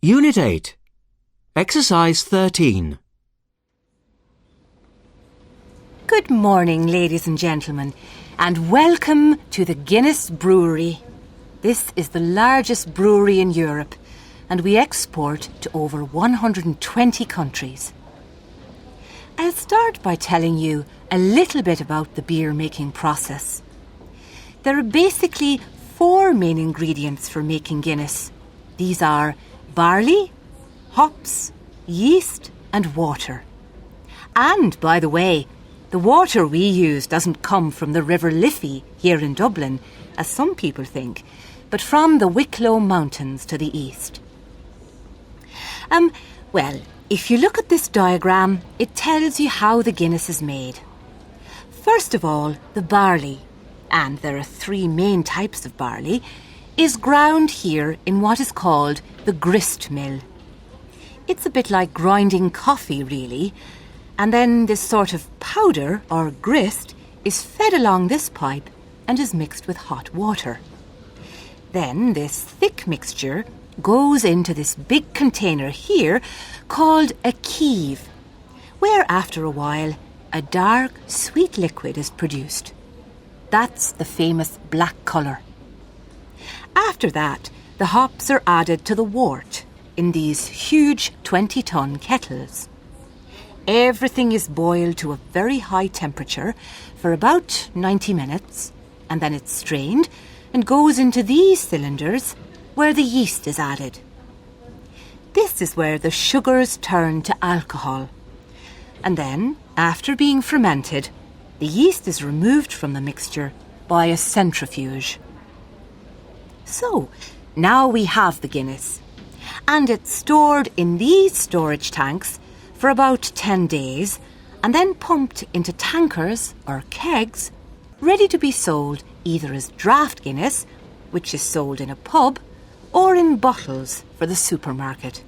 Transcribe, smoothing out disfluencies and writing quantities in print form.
Unit 8. Exercise 13. Good morning, ladies and gentlemen, and welcome to the Guinness Brewery. This is the largest brewery in Europe, and we export to over 120 countries. I'll start by telling you a little bit about the beer making process. There are basically 4 main ingredients for making Guinness. These are barley, hops, yeast and water. And, by the way, the water we use doesn't come from the River Liffey here in Dublin, as some people think, but from the Wicklow Mountains to the east. Well, if you look at this diagram, it tells you how the Guinness is made. First of all, the barley, and there are 3 main types of barley, is ground here in what is called the grist mill. It's a bit like grinding coffee, really, and then this sort of powder, or grist, is fed along this pipe and is mixed with hot water. Then this thick mixture goes into this big container here called a keeve, where after a while a dark, sweet liquid is produced. That's the famous black colour. After that, the hops are added to the wort in these huge 20-ton kettles. Everything is boiled to a very high temperature for about 90 minutes, and then it's strained and goes into these cylinders where the yeast is added. This is where the sugars turn to alcohol. And then, after being fermented, the yeast is removed from the mixture by a centrifuge. So, now we have the Guinness, and it's stored in these storage tanks for about 10 days and then pumped into tankers or kegs ready to be sold either as draft Guinness, which is sold in a pub, or in bottles for the supermarket.